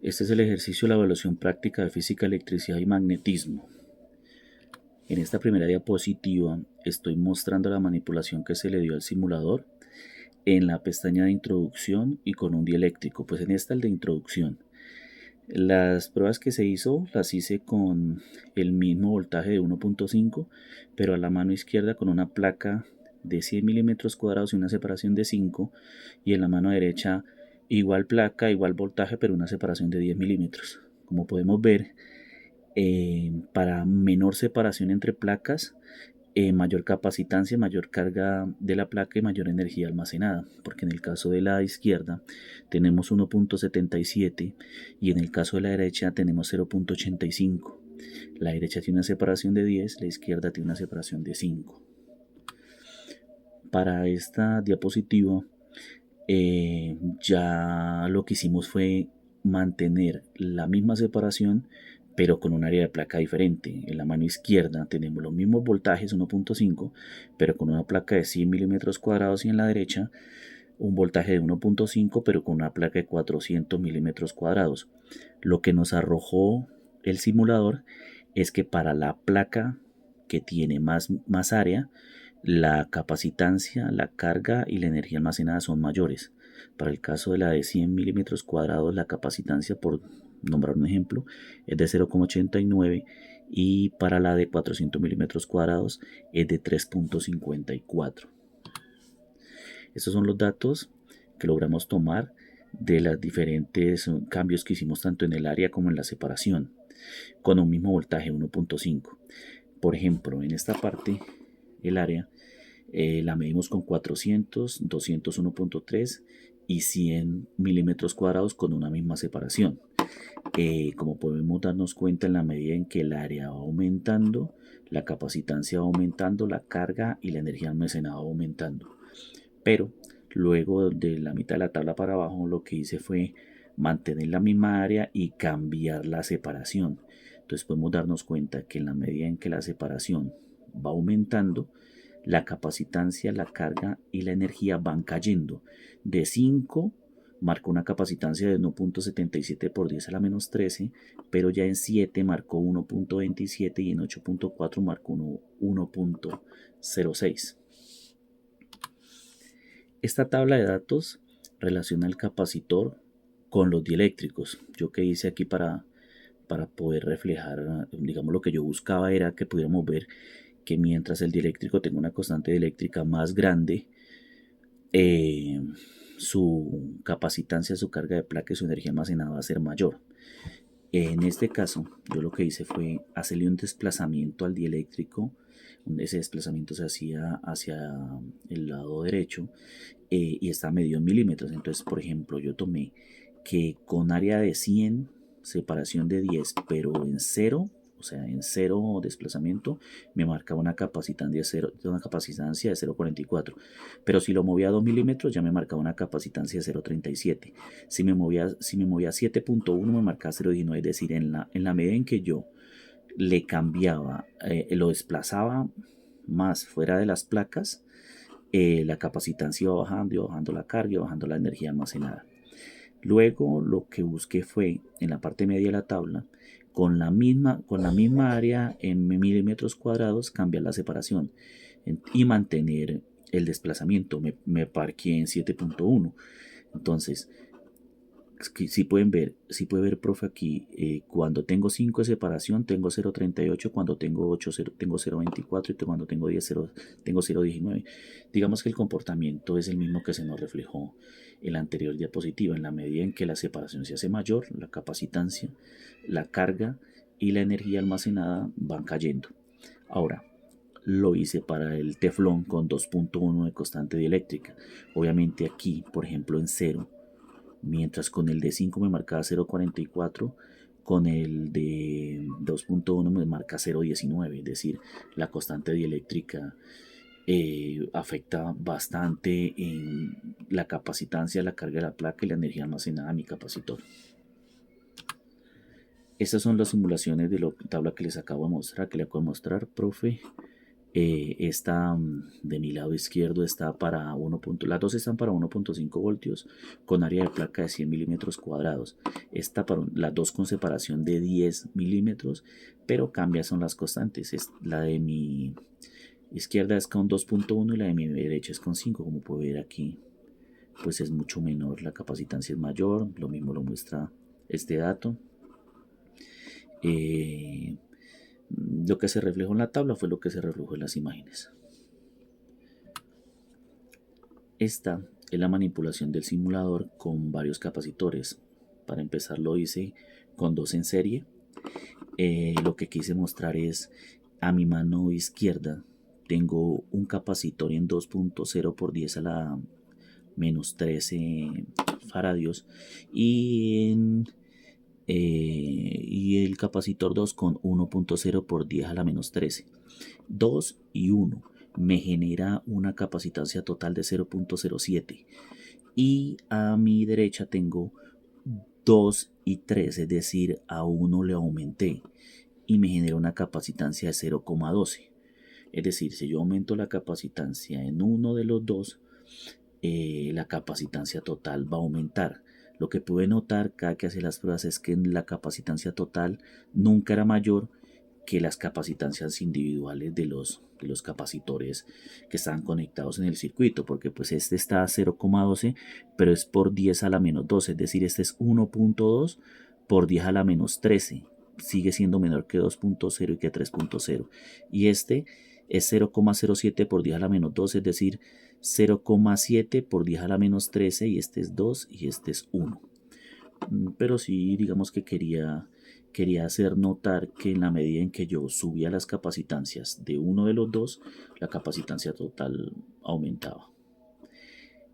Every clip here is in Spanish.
Este es el ejercicio de la evaluación práctica de física, electricidad y magnetismo. En esta primera diapositiva estoy mostrando la manipulación que se le dio al simulador en la pestaña de introducción y con un dieléctrico. Pues en esta el de introducción. Las pruebas que se hizo las hice con el mismo voltaje de 1.5, pero a la mano izquierda con una placa de 100 milímetros cuadrados y una separación de 5, y en la mano derecha igual placa, igual voltaje, pero una separación de 10 milímetros. Como podemos ver, para menor separación entre placas, mayor capacitancia, mayor carga de la placa y mayor energía almacenada, porque en el caso de la izquierda tenemos 1.77 y en el caso de la derecha tenemos 0.85. La derecha tiene una separación de 10, la izquierda tiene una separación de 5. Para esta diapositiva ya lo que hicimos fue mantener la misma separación pero con un área de placa diferente. En la mano izquierda tenemos los mismos voltajes 1.5 pero con una placa de 100 milímetros cuadrados, y en la derecha un voltaje de 1.5 pero con una placa de 400 milímetros cuadrados. Lo que nos arrojó el simulador es que para la placa que tiene más área, la capacitancia, la carga y la energía almacenada son mayores. Para el caso de la de 100 milímetros cuadrados, la capacitancia, por nombrar un ejemplo, es de 0,89, y para la de 400 milímetros cuadrados es de 3,54. Estos son los datos que logramos tomar de los diferentes cambios que hicimos tanto en el área como en la separación, con un mismo voltaje 1.5. Por ejemplo, en esta parte, el área la medimos con 400, 200 1.3 y 100 milímetros cuadrados con una misma separación. Como podemos darnos cuenta, en la medida en que el área va aumentando, la capacitancia va aumentando, la carga y la energía almacenada va aumentando. Pero luego de la mitad de la tabla para abajo, lo que hice fue mantener la misma área y cambiar la separación. Entonces podemos darnos cuenta que en la medida en que la separación va aumentando, la capacitancia, la carga y la energía van cayendo. De 5 marcó una capacitancia de 1.77 por 10 a la menos 13, pero ya en 7 marcó 1.27 y en 8.4 marcó 1.06. Esta tabla de datos relaciona el capacitor con los dieléctricos. Yo que hice aquí para poder reflejar, digamos, lo que yo buscaba era que pudiéramos ver que mientras el dieléctrico tenga una constante dieléctrica más grande, eh, su capacitancia, su carga de placa y su energía almacenada va a ser mayor. En este caso, yo lo que hice fue hacerle un desplazamiento al dieléctrico. Ese desplazamiento se hacía hacia el lado derecho, y está medido en milímetros. Entonces, por ejemplo, yo tomé que con área de 100, separación de 10, pero en 0, o sea, en 0 desplazamiento, me marcaba una capacitancia de 0,44. Pero si lo movía a 2 milímetros, ya me marcaba una capacitancia de 0,37. Si me movía 7.1, me marcaba 0,19. Es decir, en la medida en que yo le cambiaba, lo desplazaba más fuera de las placas, la capacitancia iba bajando la carga, iba bajando la energía almacenada. Luego lo que busqué fue en la parte media de la tabla, con la misma área en milímetros cuadrados, cambiar la separación y mantener el desplazamiento. Me parqué en 7.1. Entonces, si puede ver, profe, aquí, cuando tengo 5 de separación tengo 0,38, cuando tengo 8 tengo 0,24, y cuando tengo 10 tengo 0,19. Digamos que el comportamiento es el mismo que se nos reflejó en la anterior diapositiva. En la medida en que la separación se hace mayor, la capacitancia, la carga y la energía almacenada van cayendo. Ahora, lo hice para el teflón con 2.1 de constante dieléctrica. Obviamente aquí, por ejemplo, en 0, mientras con el de 5 me marcaba 0,44, con el de 2.1 me marca 0,19. Es decir, la constante dieléctrica afecta bastante en la capacitancia, la carga de la placa y la energía almacenada a mi capacitor. Estas son las simulaciones de la tabla que les acabo de mostrar, profe. Esta de mi lado izquierdo está para las dos están para 1.5 voltios con área de placa de 100 milímetros cuadrados. Las dos con separación de 10 milímetros, pero cambian son las constantes. La de mi izquierda es con 2.1 y la de mi derecha es con 5, como puede ver aquí. Pues es mucho menor, la capacitancia es mayor, lo mismo lo muestra este dato. Lo que se reflejó en la tabla fue lo que se reflejó en las imágenes. Esta es la manipulación del simulador con varios capacitores. Para empezar lo hice con dos en serie. Lo que quise mostrar es a mi mano izquierda tengo un capacitor en 2.0 por 10 a la menos 13 faradios y el capacitor 2 con 1.0 por 10 a la menos 13. 2 y 1 me genera una capacitancia total de 0.07 y a mi derecha tengo 2 y 3, es decir, a 1 le aumenté y me genera una capacitancia de 0.12. Es decir, si yo aumento la capacitancia en uno de los dos, la capacitancia total va a aumentar. Lo que pude notar cada que hacía las pruebas es que la capacitancia total nunca era mayor que las capacitancias individuales de los capacitores que estaban conectados en el circuito, porque pues este está a 0.12, pero es por 10 a la menos 12, es decir, este es 1.2 por 10 a la menos 13, sigue siendo menor que 2.0 y que 3.0, y este es 0.07 por 10 a la menos 12, es decir, 0.7 por 10 a la menos 13, y este es 2 y este es 1. Pero sí, digamos que quería hacer notar que en la medida en que yo subía las capacitancias de uno de los dos, la capacitancia total aumentaba.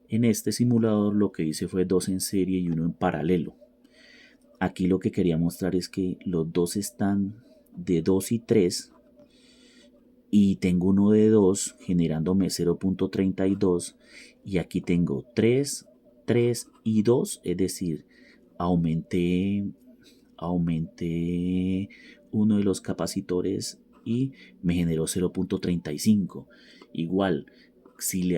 En este simulador lo que hice fue dos en serie y uno en paralelo. Aquí lo que quería mostrar es que los dos están de 2 y 3 y tengo uno de 2 generándome 0.32 y aquí tengo 3, 3 y 2, es decir, aumenté uno de los capacitores y me generó 0.35. Igual, si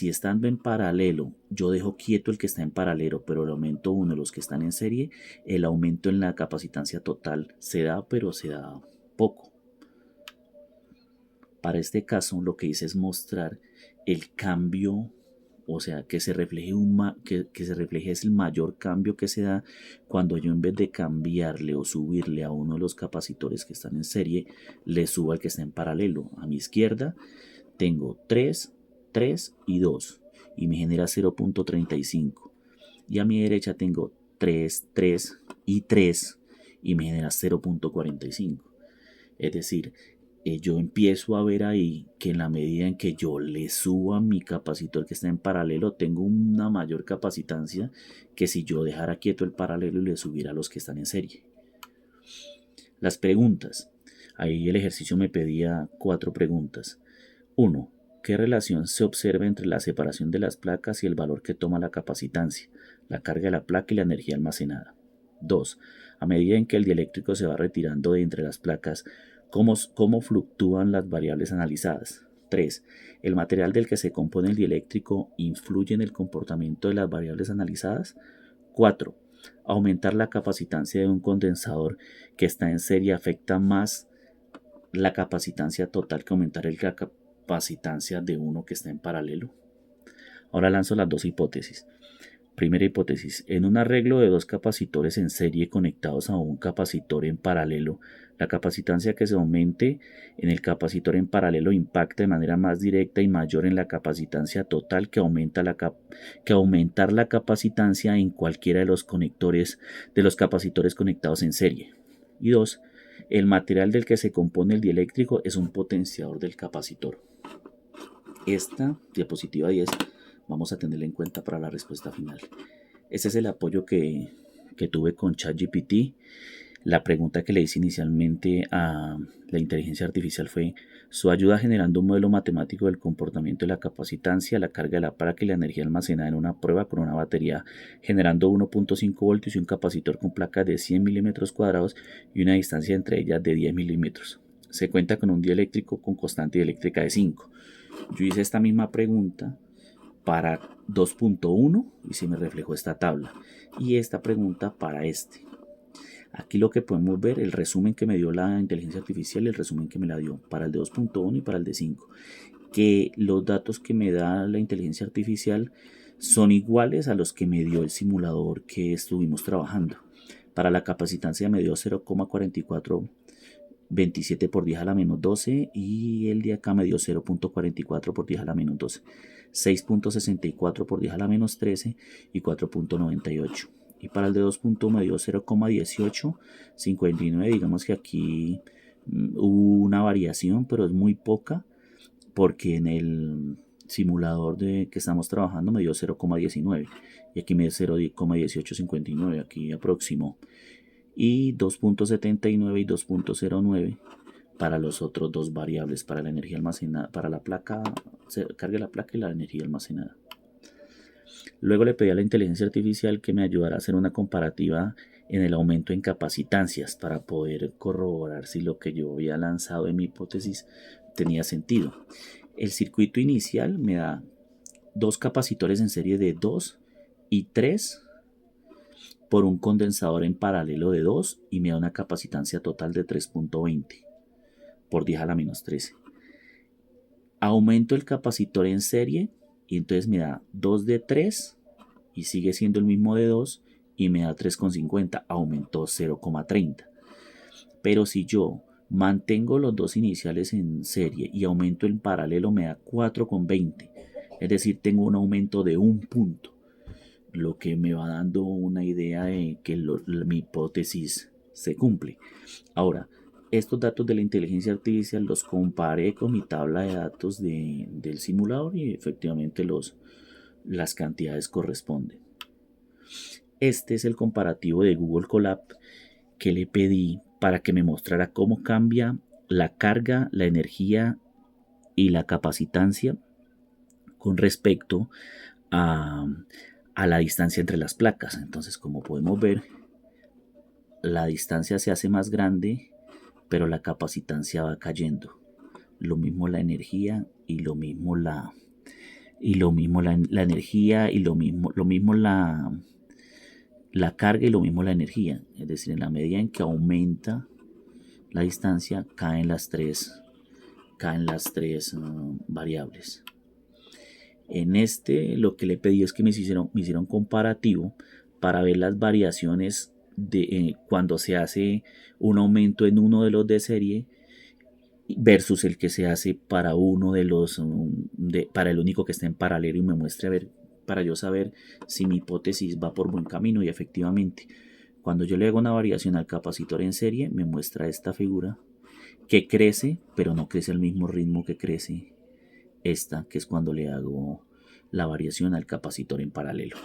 estando en paralelo, yo dejo quieto el que está en paralelo, pero le aumento uno de los que están en serie, el aumento en la capacitancia total se da, pero se da poco. Para este caso, lo que hice es mostrar el cambio, o sea, que se refleje que se refleje es el mayor cambio que se da cuando yo, en vez de cambiarle o subirle a uno de los capacitores que están en serie, le subo al que está en paralelo. A mi izquierda tengo 3, 3 y 2 y me genera 0.35, y a mi derecha tengo 3, 3 y 3 y me genera 0.45. Es decir, yo empiezo a ver ahí que en la medida en que yo le subo a mi capacitor que está en paralelo, tengo una mayor capacitancia que si yo dejara quieto el paralelo y le subiera a los que están en serie. Las preguntas. Ahí el ejercicio me pedía 4 preguntas. 1. ¿Qué relación se observa entre la separación de las placas y el valor que toma la capacitancia, la carga de la placa y la energía almacenada? 2. A medida en que el dieléctrico se va retirando de entre las placas, ¿cómo fluctúan las variables analizadas? 3. ¿El material del que se compone el dieléctrico influye en el comportamiento de las variables analizadas? 4. Aumentar la capacitancia de un condensador que está en serie afecta más la capacitancia total que aumentar la capacitancia de uno que está en paralelo. Ahora lanzo las dos hipótesis. Primera hipótesis: en un arreglo de dos capacitores en serie conectados a un capacitor en paralelo, la capacitancia que se aumente en el capacitor en paralelo impacta de manera más directa y mayor en la capacitancia total que aumentar la capacitancia en cualquiera de los conectores de los capacitores conectados en serie. Y 2. El material del que se compone el dieléctrico es un potenciador del capacitor. Esta diapositiva 10 vamos a tenerla en cuenta para la respuesta final. Este es el apoyo que tuve con ChatGPT. La pregunta que le hice inicialmente a la inteligencia artificial fue: su ayuda generando un modelo matemático del comportamiento de la capacitancia, la carga de la placa y la energía almacenada en una prueba con una batería generando 1.5 voltios y un capacitor con placas de 100 milímetros cuadrados y una distancia entre ellas de 10 milímetros. se cuenta con un dieléctrico con constante dieléctrica de 5. Yo hice esta misma pregunta para 2.1 y se me reflejó esta tabla. Y esta pregunta para este. Aquí lo que podemos ver, el resumen que me dio la inteligencia artificial y el resumen que me la dio para el de 2.1 y para el de 5. Que los datos que me da la inteligencia artificial son iguales a los que me dio el simulador que estuvimos trabajando. Para la capacitancia me dio 0,4427 por 10 a la menos 12 y el de acá me dio 0,44 por 10 a la menos 12, 6,64 por 10 a la menos 13 y 4,98. Y para el de 2.1 me dio 0,1859. Digamos que aquí hubo una variación, pero es muy poca, porque en el simulador que estamos trabajando me dio 0,19 y aquí me dio 0,1859, aquí aproximó, y 2,79 y 2,09 para los otros dos variables, para la energía almacenada, para la placa, se cargue la placa y la energía almacenada. Luego le pedí a la inteligencia artificial que me ayudara a hacer una comparativa en el aumento en capacitancias para poder corroborar si lo que yo había lanzado en mi hipótesis tenía sentido. El circuito inicial me da dos capacitores en serie de 2 y 3 por un condensador en paralelo de 2 y me da una capacitancia total de 3,20 por 10 a la menos 13. Aumento el capacitor en serie y entonces me da 2 de 3 y sigue siendo el mismo de 2 y me da 3,50, aumentó 0,30. Pero si yo mantengo los dos iniciales en serie y aumento en paralelo, me da 4,20. Es decir, tengo un aumento de un punto, lo que me va dando una idea de que mi hipótesis se cumple. Ahora, estos datos de la inteligencia artificial los comparé con mi tabla de datos del simulador y efectivamente las cantidades corresponden. Este es el comparativo de Google Colab que le pedí para que me mostrara cómo cambia la carga, la energía y la capacitancia con respecto a la distancia entre las placas. Entonces, como podemos ver, la distancia se hace más grande, pero la capacitancia va cayendo. Lo mismo la energía y lo mismo la energía y lo mismo la carga y lo mismo la energía. Es decir, en la medida en que aumenta la distancia, caen las tres variables. En este lo que le pedí es que me hiciera un comparativo para ver las variaciones de cuando se hace un aumento en uno de los de serie versus el que se hace para uno de los para el único que está en paralelo, y me muestre, a ver, para yo saber si mi hipótesis va por buen camino. Y efectivamente, cuando yo le hago una variación al capacitor en serie, me muestra esta figura que crece, pero no crece al mismo ritmo que crece esta, que es cuando le hago la variación al capacitor en paralelo.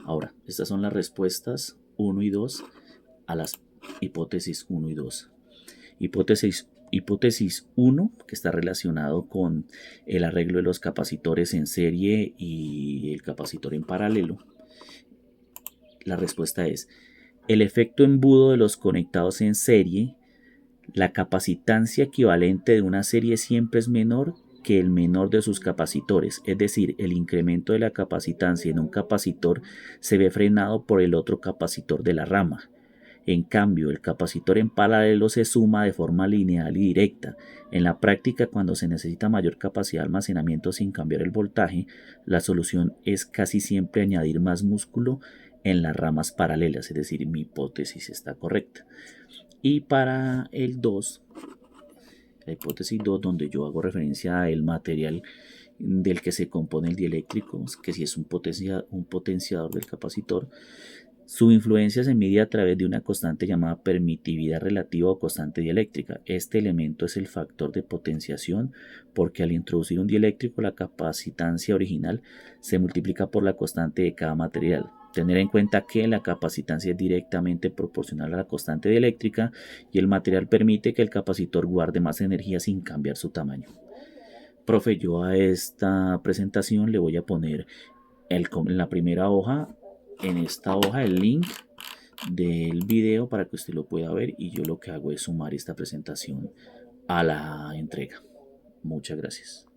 Ahora, estas son las respuestas 1 y 2 a las hipótesis 1 y 2. Hipótesis 1, que está relacionado con el arreglo de los capacitores en serie y el capacitor en paralelo. La respuesta es: el efecto embudo de los conectados en serie, la capacitancia equivalente de una serie siempre es menor que el menor de sus capacitores, es decir, el incremento de la capacitancia en un capacitor se ve frenado por el otro capacitor de la rama. En cambio, el capacitor en paralelo se suma de forma lineal y directa. En la práctica, cuando se necesita mayor capacidad de almacenamiento sin cambiar el voltaje, la solución es casi siempre añadir más músculo en las ramas paralelas, es decir, mi hipótesis está correcta. Y para el 2, la hipótesis 2, donde yo hago referencia al material del que se compone el dieléctrico, que si es un potenciador del capacitor, su influencia se mide a través de una constante llamada permitividad relativa o constante dieléctrica. Este elemento es el factor de potenciación porque al introducir un dieléctrico la capacitancia original se multiplica por la constante de cada material. Tener en cuenta que la capacitancia es directamente proporcional a la constante dieléctrica y el material permite que el capacitor guarde más energía sin cambiar su tamaño. Profe, yo a esta presentación le voy a poner en la primera hoja, en esta hoja, el link del video para que usted lo pueda ver y yo lo que hago es sumar esta presentación a la entrega. Muchas gracias.